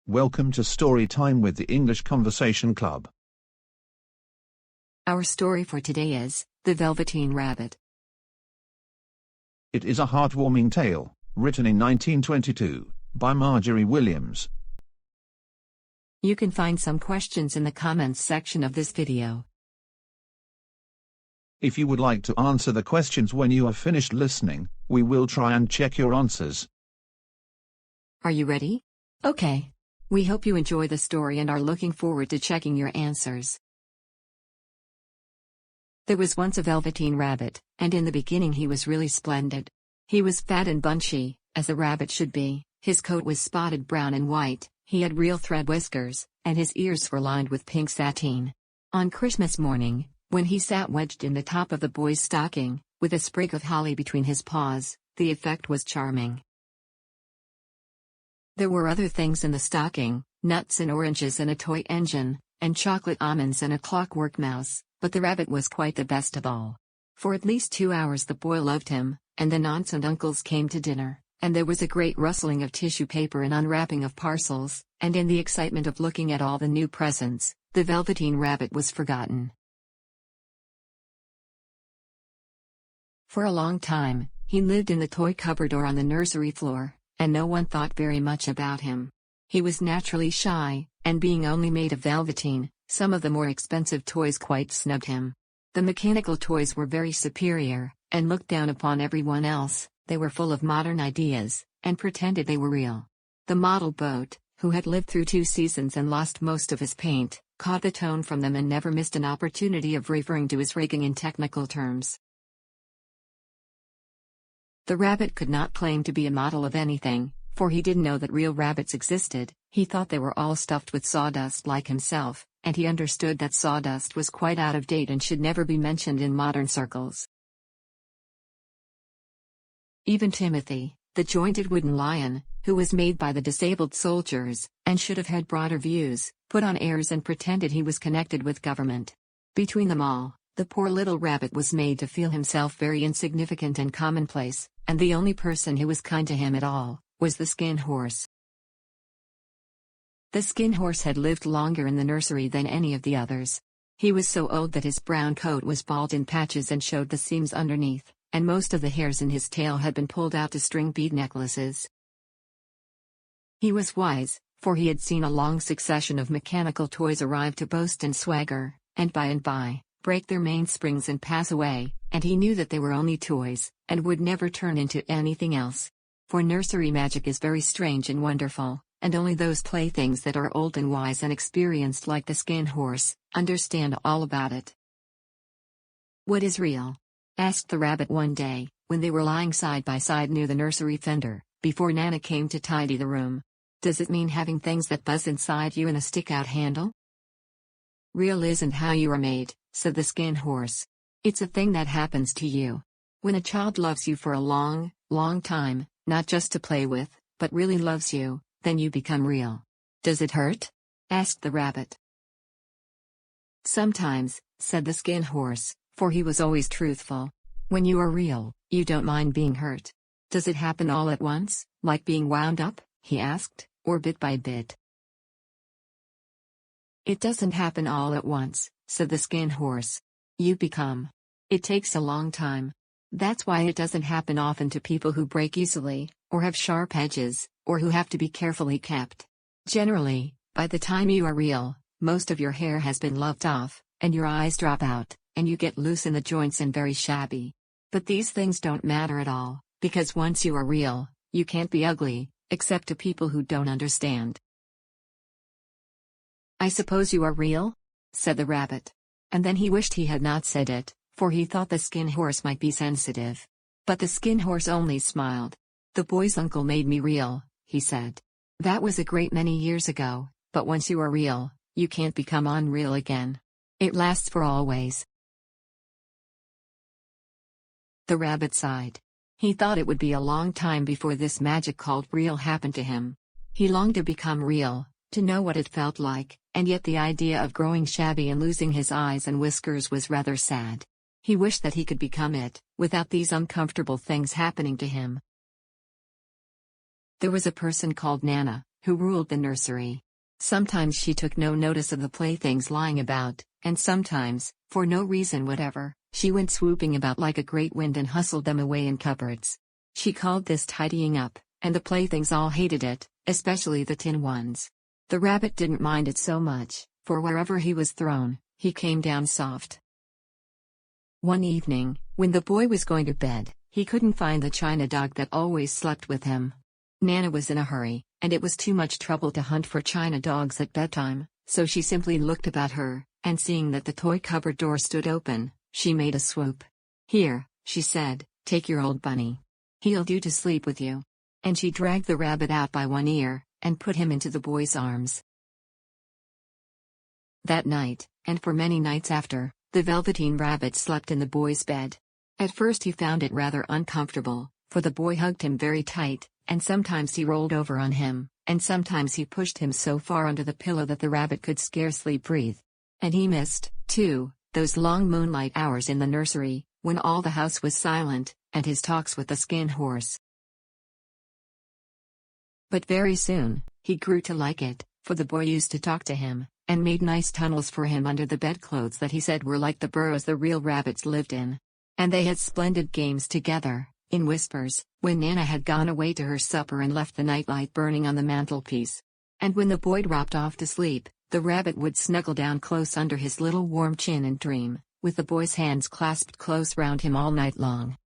Welcome to Story Time with the English Conversation Club. Our story for today is The Velveteen Rabbit. It is a heartwarming tale, written in 1922, by Marjorie Williams. You can find some questions in the comments section of this video. If you would like to answer the questions when you are finished listening, we will try and check your answers. Are you ready? Okay. We hope you enjoy the story and are looking forward to checking your answers. There was once a Velveteen Rabbit, and in the beginning he was really splendid. He was fat and bunchy, as a rabbit should be. His coat was spotted brown and white, he had real thread whiskers, and his ears were lined with pink sateen. On Christmas morning, when he sat wedged in the top of the boy's stocking, with a sprig of holly between his paws, the effect was charming. There were other things in the stocking, nuts and oranges and a toy engine, and chocolate almonds and a clockwork mouse, but the rabbit was quite the best of all. For at least 2 hours the boy loved him, and then aunts and uncles came to dinner, and there was a great rustling of tissue paper and unwrapping of parcels, and in the excitement of looking at all the new presents, the Velveteen Rabbit was forgotten. For a long time, he lived in the toy cupboard or on the nursery floor, and no one thought very much about him. He was naturally shy, and being only made of velveteen, some of the more expensive toys quite snubbed him. The mechanical toys were very superior, and looked down upon everyone else. They were full of modern ideas, and pretended they were real. The model boat, who had lived through 2 seasons and lost most of his paint, caught the tone from them and never missed an opportunity of referring to his rigging in technical terms. The rabbit could not claim to be a model of anything, for he didn't know that real rabbits existed. He thought they were all stuffed with sawdust like himself, and he understood that sawdust was quite out of date and should never be mentioned in modern circles. Even Timothy, the jointed wooden lion, who was made by the disabled soldiers, and should have had broader views, put on airs and pretended he was connected with government. Between them all, the poor little rabbit was made to feel himself very insignificant and commonplace, and the only person who was kind to him at all was the Skin Horse. The Skin Horse had lived longer in the nursery than any of the others. He was so old that his brown coat was bald in patches and showed the seams underneath, and most of the hairs in his tail had been pulled out to string bead necklaces. He was wise, for he had seen a long succession of mechanical toys arrive to boast and swagger, and by, break their mainsprings and pass away, and he knew that they were only toys, and would never turn into anything else. For nursery magic is very strange and wonderful, and only those playthings that are old and wise and experienced like the Skin Horse, understand all about it. "What is real?" asked the rabbit one day, when they were lying side by side near the nursery fender, before Nana came to tidy the room. "Does it mean having things that buzz inside you and a stick-out handle?" "Real isn't how you are made," said the Skin Horse. "It's a thing that happens to you. When a child loves you for a long, long time, not just to play with, but really loves you, then you become real." "Does it hurt?" asked the rabbit. "Sometimes," said the Skin Horse, for he was always truthful. "When you are real, you don't mind being hurt." "Does it happen all at once, like being wound up?" he asked, "or bit by bit?" "It doesn't happen all at once," said the Skin Horse. "You become. It takes a long time. That's why it doesn't happen often to people who break easily, or have sharp edges, or who have to be carefully kept. Generally, by the time you are real, most of your hair has been lopped off, and your eyes drop out, and you get loose in the joints and very shabby. But these things don't matter at all, because once you are real, you can't be ugly, except to people who don't understand." "I suppose you are real?" said the rabbit. And then he wished he had not said it, for he thought the Skin Horse might be sensitive. But the Skin Horse only smiled. "The boy's uncle made me real," he said. "That was a great many years ago, but once you are real, you can't become unreal again. It lasts for always." The rabbit sighed. He thought it would be a long time before this magic called real happened to him. He longed to become real, to know what it felt like, and yet the idea of growing shabby and losing his eyes and whiskers was rather sad. He wished that he could become it, without these uncomfortable things happening to him. There was a person called Nana, who ruled the nursery. Sometimes she took no notice of the playthings lying about, and sometimes, for no reason whatever, she went swooping about like a great wind and hustled them away in cupboards. She called this tidying up, and the playthings all hated it, especially the tin ones. The rabbit didn't mind it so much, for wherever he was thrown, he came down soft. One evening, when the boy was going to bed, he couldn't find the china dog that always slept with him. Nana was in a hurry, and it was too much trouble to hunt for china dogs at bedtime, so she simply looked about her, and seeing that the toy cupboard door stood open, she made a swoop. "Here," she said, "take your old bunny. He'll do to sleep with you." And she dragged the rabbit out by one ear, and put him into the boy's arms. That night, and for many nights after, the Velveteen Rabbit slept in the boy's bed. At first he found it rather uncomfortable, for the boy hugged him very tight, and sometimes he rolled over on him, and sometimes he pushed him so far under the pillow that the rabbit could scarcely breathe. And he missed, too, those long moonlight hours in the nursery, when all the house was silent, and his talks with the skin horse. But very soon, he grew to like it, for the boy used to talk to him, and made nice tunnels for him under the bedclothes that he said were like the burrows the real rabbits lived in. And they had splendid games together, in whispers, when Nana had gone away to her supper and left the nightlight burning on the mantelpiece. And when the boy dropped off to sleep, the rabbit would snuggle down close under his little warm chin and dream, with the boy's hands clasped close round him all night long.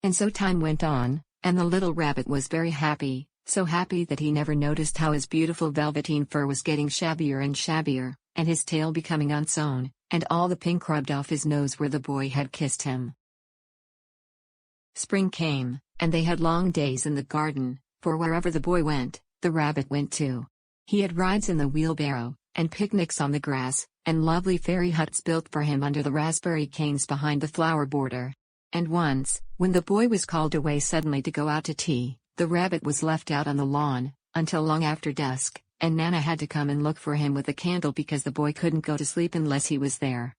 And so time went on, and the little rabbit was very happy, so happy that he never noticed how his beautiful velveteen fur was getting shabbier and shabbier, and his tail becoming unsewn, and all the pink rubbed off his nose where the boy had kissed him. Spring came, and they had long days in the garden, for wherever the boy went, the rabbit went too. He had rides in the wheelbarrow, and picnics on the grass, and lovely fairy huts built for him under the raspberry canes behind the flower border. And once, when the boy was called away suddenly to go out to tea, the rabbit was left out on the lawn, until long after dusk, and Nana had to come and look for him with a candle because the boy couldn't go to sleep unless he was there.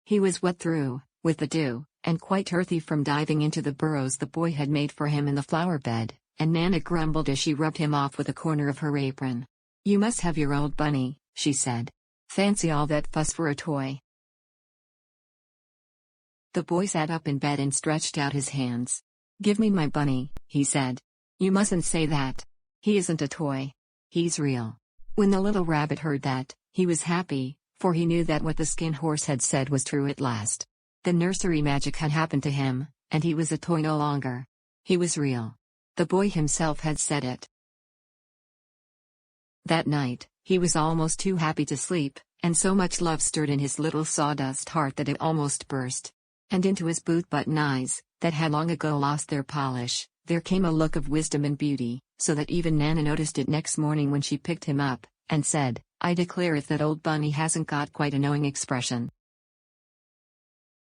He was wet through, with the dew, and quite earthy from diving into the burrows the boy had made for him in the flower bed, and Nana grumbled as she rubbed him off with a corner of her apron. "You must have your old bunny," she said. "Fancy all that fuss for a toy." The boy sat up in bed and stretched out his hands. "Give me my bunny," he said. "You mustn't say that. He isn't a toy. He's real." When the little rabbit heard that, he was happy, for he knew that what the skin horse had said was true at last. The nursery magic had happened to him, and he was a toy no longer. He was real. The boy himself had said it. That night, he was almost too happy to sleep, and so much love stirred in his little sawdust heart that it almost burst. And into his boot-button eyes, that had long ago lost their polish, there came a look of wisdom and beauty, so that even Nana noticed it next morning when she picked him up, and said, "I declare if that old bunny hasn't got quite a knowing expression."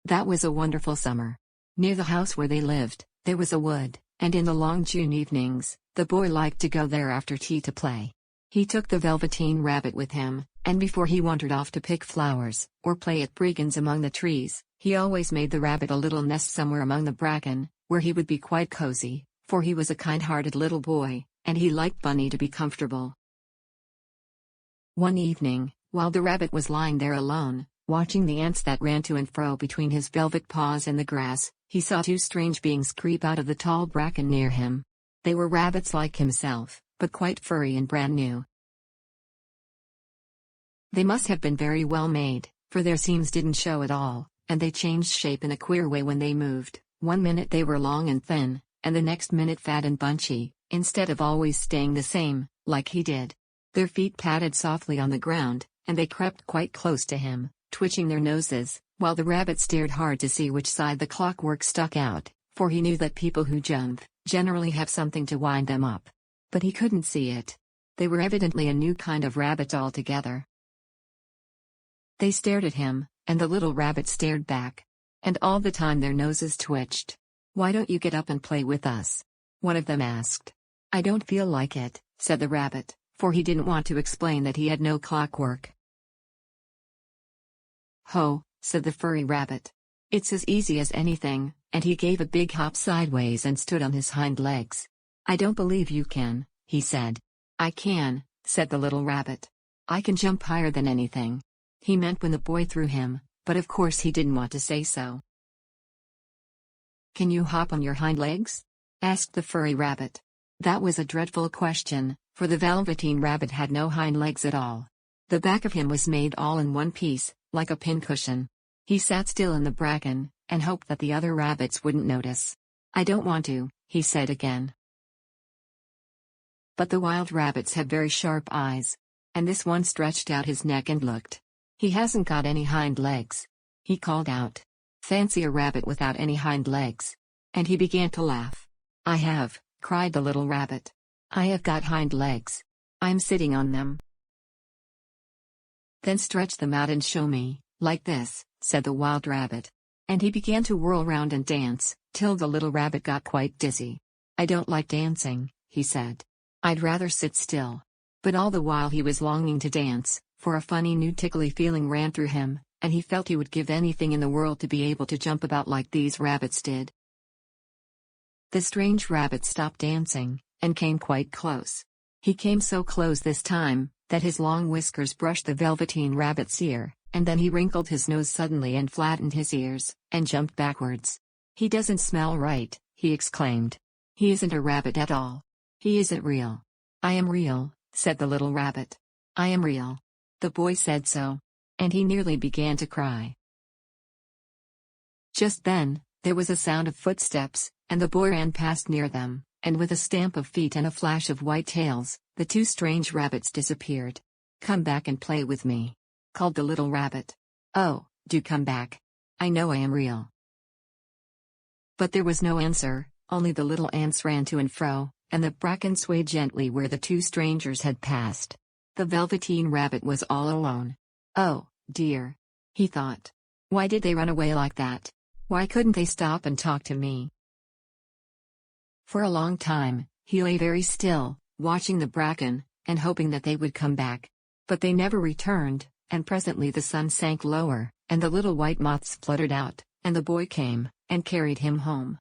That was a wonderful summer. Near the house where they lived, there was a wood, and in the long June evenings, the boy liked to go there after tea to play. He took the Velveteen Rabbit with him, and before he wandered off to pick flowers, or play at brigands among the trees, he always made the rabbit a little nest somewhere among the bracken, where he would be quite cozy, for he was a kind-hearted little boy, and he liked Bunny to be comfortable. One evening, while the rabbit was lying there alone, watching the ants that ran to and fro between his velvet paws in the grass, he saw two strange beings creep out of the tall bracken near him. They were rabbits like himself, but quite furry and brand new. They must have been very well made, for their seams didn't show at all, and they changed shape in a queer way when they moved. One minute they were long and thin, and the next minute fat and bunchy, instead of always staying the same, like he did. Their feet patted softly on the ground, and they crept quite close to him, twitching their noses, while the rabbit stared hard to see which side the clockwork stuck out, for he knew that people who jump generally have something to wind them up. But he couldn't see it. They were evidently a new kind of rabbit altogether. They stared at him, and the little rabbit stared back. And all the time their noses twitched. "Why don't you get up and play with us?" one of them asked. "I don't feel like it," said the rabbit, for he didn't want to explain that he had no clockwork. "Ho," said the furry rabbit. "It's as easy as anything," and he gave a big hop sideways and stood on his hind legs. "I don't believe you can," he said. "I can," said the little rabbit. "I can jump higher than anything." He meant when the boy threw him, but of course he didn't want to say so. "Can you hop on your hind legs?" asked the furry rabbit. That was a dreadful question, for the Velveteen Rabbit had no hind legs at all. The back of him was made all in one piece, like a pincushion. He sat still in the bracken, and hoped that the other rabbits wouldn't notice. "I don't want to," he said again. But the wild rabbits have very sharp eyes. And this one stretched out his neck and looked. "He hasn't got any hind legs," he called out. "Fancy a rabbit without any hind legs." And he began to laugh. "I have," cried the little rabbit. "I have got hind legs. I'm sitting on them." "Then stretch them out and show me, like this," said the wild rabbit. And he began to whirl round and dance, till the little rabbit got quite dizzy. "I don't like dancing," he said. "I'd rather sit still." But all the while he was longing to dance, for a funny new tickly feeling ran through him, and he felt he would give anything in the world to be able to jump about like these rabbits did. The strange rabbit stopped dancing, and came quite close. He came so close this time, that his long whiskers brushed the Velveteen Rabbit's ear, and then he wrinkled his nose suddenly and flattened his ears, and jumped backwards. "He doesn't smell right," he exclaimed. "He isn't a rabbit at all. He isn't real." "I am real," said the little rabbit. "I am real." The boy said so. And he nearly began to cry. Just then, there was a sound of footsteps, and the boy ran past near them, and with a stamp of feet and a flash of white tails, the two strange rabbits disappeared. "Come back and play with me," called the little rabbit. "Oh, do come back. I know I am real." But there was no answer, only the little ants ran to and fro, and the bracken swayed gently where the two strangers had passed. The Velveteen Rabbit was all alone. "Oh, dear," he thought. "Why did they run away like that? Why couldn't they stop and talk to me?" For a long time, he lay very still, watching the bracken, and hoping that they would come back. But they never returned, and presently the sun sank lower, and the little white moths fluttered out, and the boy came, and carried him home.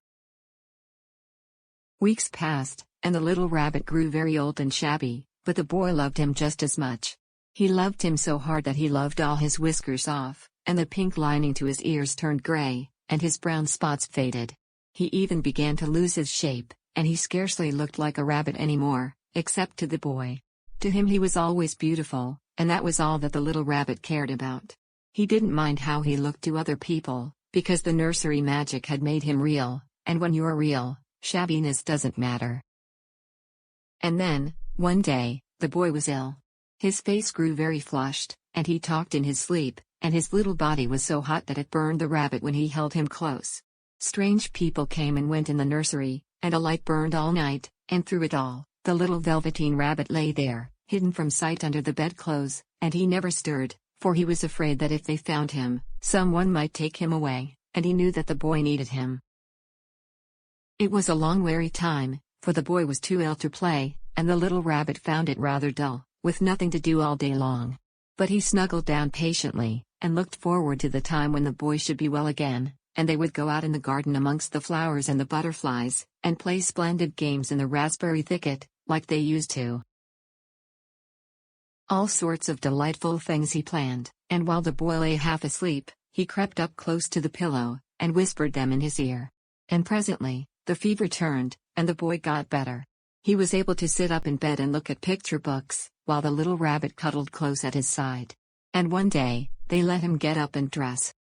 Weeks passed, and the little rabbit grew very old and shabby, but the boy loved him just as much. He loved him so hard that he loved all his whiskers off, and the pink lining to his ears turned gray, and his brown spots faded. He even began to lose his shape, and he scarcely looked like a rabbit anymore, except to the boy. To him he was always beautiful, and that was all that the little rabbit cared about. He didn't mind how he looked to other people, because the nursery magic had made him real, and when you're real, shabbiness doesn't matter. And then, one day, the boy was ill. His face grew very flushed, and he talked in his sleep, and his little body was so hot that it burned the rabbit when he held him close. Strange people came and went in the nursery, and a light burned all night, and through it all, the little Velveteen Rabbit lay there, hidden from sight under the bedclothes, and he never stirred, for he was afraid that if they found him, someone might take him away, and he knew that the boy needed him. It was a long weary time, for the boy was too ill to play, and the little rabbit found it rather dull, with nothing to do all day long. But he snuggled down patiently, and looked forward to the time when the boy should be well again, and they would go out in the garden amongst the flowers and the butterflies, and play splendid games in the raspberry thicket, like they used to. All sorts of delightful things he planned, and while the boy lay half asleep, he crept up close to the pillow, and whispered them in his ear. And presently, the fever turned, and the boy got better. He was able to sit up in bed and look at picture books, while the little rabbit cuddled close at his side. And one day, they let him get up and dress.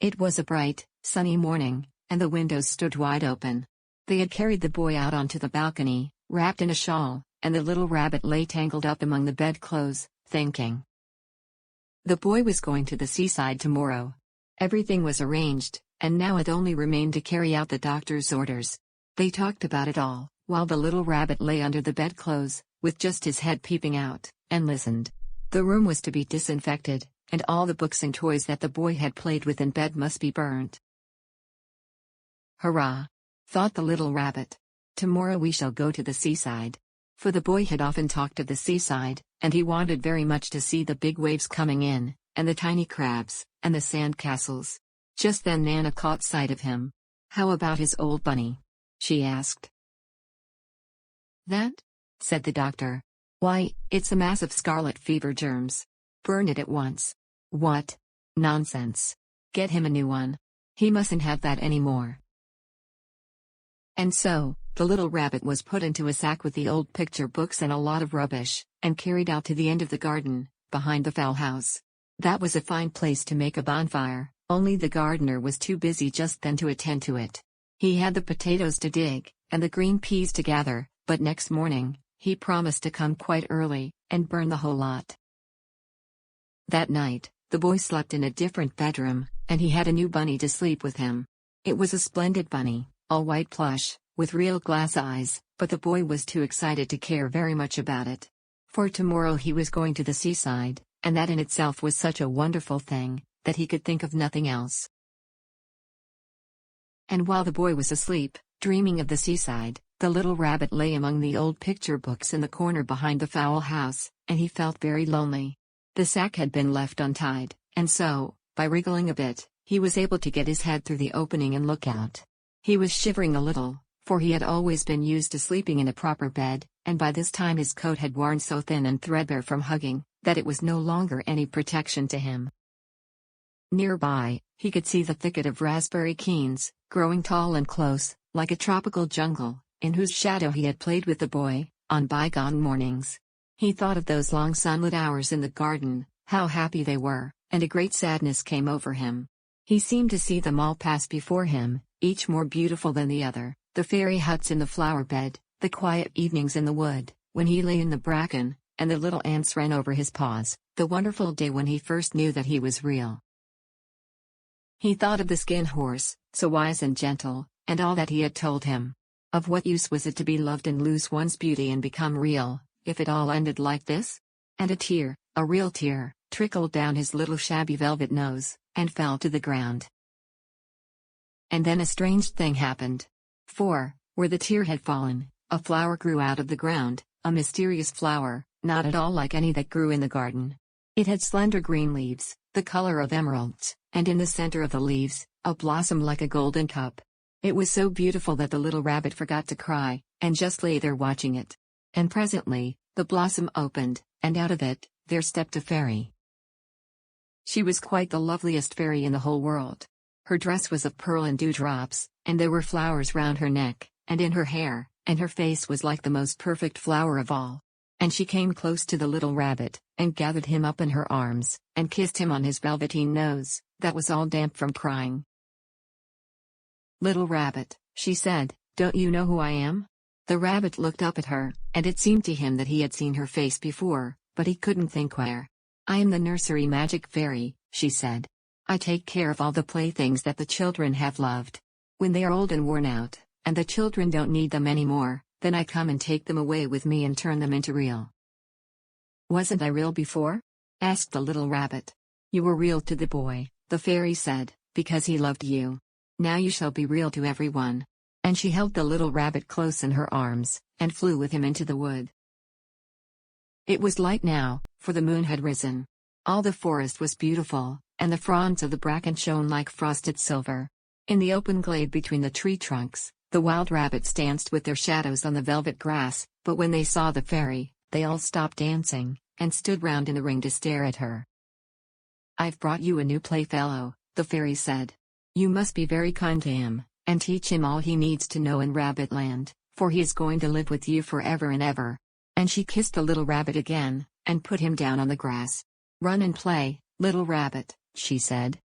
It was a bright, sunny morning, and the windows stood wide open. They had carried the boy out onto the balcony, wrapped in a shawl, and the little rabbit lay tangled up among the bedclothes, thinking. The boy was going to the seaside tomorrow. Everything was arranged, and now it only remained to carry out the doctor's orders. They talked about it all, while the little rabbit lay under the bedclothes, with just his head peeping out, and listened. The room was to be disinfected, and all the books and toys that the boy had played with in bed must be burnt. "Hurrah!" thought the little rabbit. "Tomorrow we shall go to the seaside." For the boy had often talked of the seaside, and he wanted very much to see the big waves coming in, and the tiny crabs, and the sand castles. Just then Nana caught sight of him. "How about his old bunny?" she asked. That? Said the doctor. Why, it's a mass of scarlet fever germs. Burn it at once. What? Nonsense. Get him a new one. He mustn't have that anymore. And so, the little rabbit was put into a sack with the old picture books and a lot of rubbish, and carried out to the end of the garden, behind the fowl house. That was a fine place to make a bonfire, only the gardener was too busy just then to attend to it. He had the potatoes to dig, and the green peas to gather, but next morning, he promised to come quite early, and burn the whole lot. That night, the boy slept in a different bedroom, and he had a new bunny to sleep with him. It was a splendid bunny, all white plush, with real glass eyes, but the boy was too excited to care very much about it. For tomorrow he was going to the seaside, and that in itself was such a wonderful thing, that he could think of nothing else. And while the boy was asleep, dreaming of the seaside, the little rabbit lay among the old picture books in the corner behind the fowl house, and he felt very lonely. The sack had been left untied, and so, by wriggling a bit, he was able to get his head through the opening and look out. He was shivering a little, for he had always been used to sleeping in a proper bed, and by this time his coat had worn so thin and threadbare from hugging, that it was no longer any protection to him. Nearby, he could see the thicket of raspberry canes, growing tall and close, like a tropical jungle, in whose shadow he had played with the boy, on bygone mornings. He thought of those long sunlit hours in the garden, how happy they were, and a great sadness came over him. He seemed to see them all pass before him, each more beautiful than the other, the fairy huts in the flower bed, the quiet evenings in the wood, when he lay in the bracken, and the little ants ran over his paws, the wonderful day when he first knew that he was real. He thought of the skin horse, so wise and gentle, and all that he had told him. Of what use was it to be loved and lose one's beauty and become real, if it all ended like this? And a tear, a real tear, trickled down his little shabby velvet nose, and fell to the ground. And then a strange thing happened. For, where the tear had fallen, a flower grew out of the ground, a mysterious flower, not at all like any that grew in the garden. It had slender green leaves, the color of emeralds, and in the center of the leaves, a blossom like a golden cup. It was so beautiful that the little rabbit forgot to cry, and just lay there watching it. And presently, the blossom opened, and out of it, there stepped a fairy. She was quite the loveliest fairy in the whole world. Her dress was of pearl and dewdrops, and there were flowers round her neck, and in her hair, and her face was like the most perfect flower of all. And she came close to the little rabbit, and gathered him up in her arms, and kissed him on his velveteen nose, that was all damp from crying. "Little rabbit," she said, "don't you know who I am?" The rabbit looked up at her, and it seemed to him that he had seen her face before, but he couldn't think where. "I am the nursery magic fairy," she said. "I take care of all the playthings that the children have loved. When they are old and worn out, and the children don't need them anymore, then I come and take them away with me and turn them into real." "Wasn't I real before?" asked the little rabbit. "You were real to the boy," the fairy said, "because he loved you. Now you shall be real to everyone." And she held the little rabbit close in her arms, and flew with him into the wood. It was light now, for the moon had risen. All the forest was beautiful, and the fronds of the bracken shone like frosted silver. In the open glade between the tree trunks, the wild rabbits danced with their shadows on the velvet grass, but when they saw the fairy, they all stopped dancing, and stood round in a ring to stare at her. "I've brought you a new playfellow," the fairy said. "You must be very kind to him, and teach him all he needs to know in Rabbitland, for he is going to live with you forever and ever." And she kissed the little rabbit again, and put him down on the grass. "Run and play, little rabbit," she said.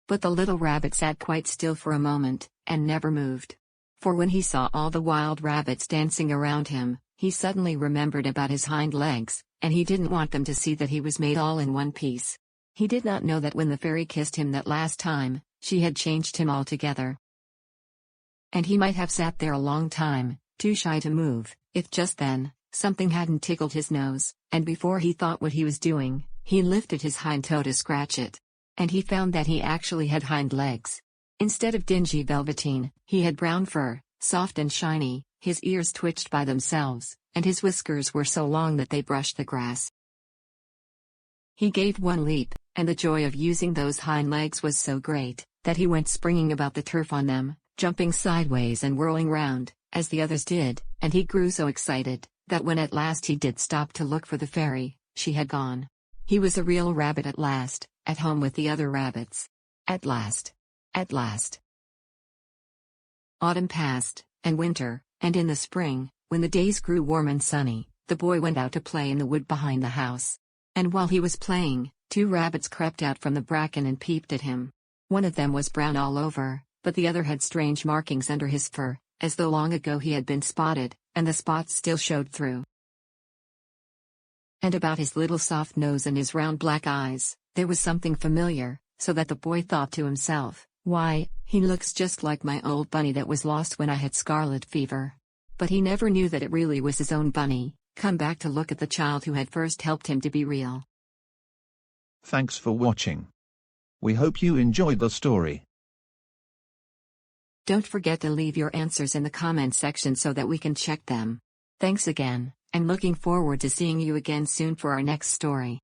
But the little rabbit sat quite still for a moment, and never moved. For when he saw all the wild rabbits dancing around him, he suddenly remembered about his hind legs, and he didn't want them to see that he was made all in one piece. He did not know that when the fairy kissed him that last time, she had changed him altogether. And he might have sat there a long time, too shy to move, if just then, something hadn't tickled his nose, and before he thought what he was doing, he lifted his hind toe to scratch it. And he found that he actually had hind legs. Instead of dingy velveteen, he had brown fur, soft and shiny, his ears twitched by themselves, and his whiskers were so long that they brushed the grass. He gave one leap, and the joy of using those hind legs was so great, that he went springing about the turf on them, jumping sideways and whirling round, as the others did, and he grew so excited that when at last he did stop to look for the fairy, she had gone. He was a real rabbit at last, at home with the other rabbits. At last. At last. Autumn passed, and winter, and in the spring, when the days grew warm and sunny, the boy went out to play in the wood behind the house. And while he was playing, 2 rabbits crept out from the bracken and peeped at him. One of them was brown all over, but the other had strange markings under his fur, as though long ago he had been spotted, and the spots still showed through. And about his little soft nose and his round black eyes, there was something familiar, so that the boy thought to himself, "Why, he looks just like my old bunny that was lost when I had scarlet fever." But he never knew that it really was his own bunny, come back to look at the child who had first helped him to be real. Thanks for watching. We hope you enjoyed the story. Don't forget to leave your answers in the comment section so that we can check them. Thanks again, and looking forward to seeing you again soon for our next story.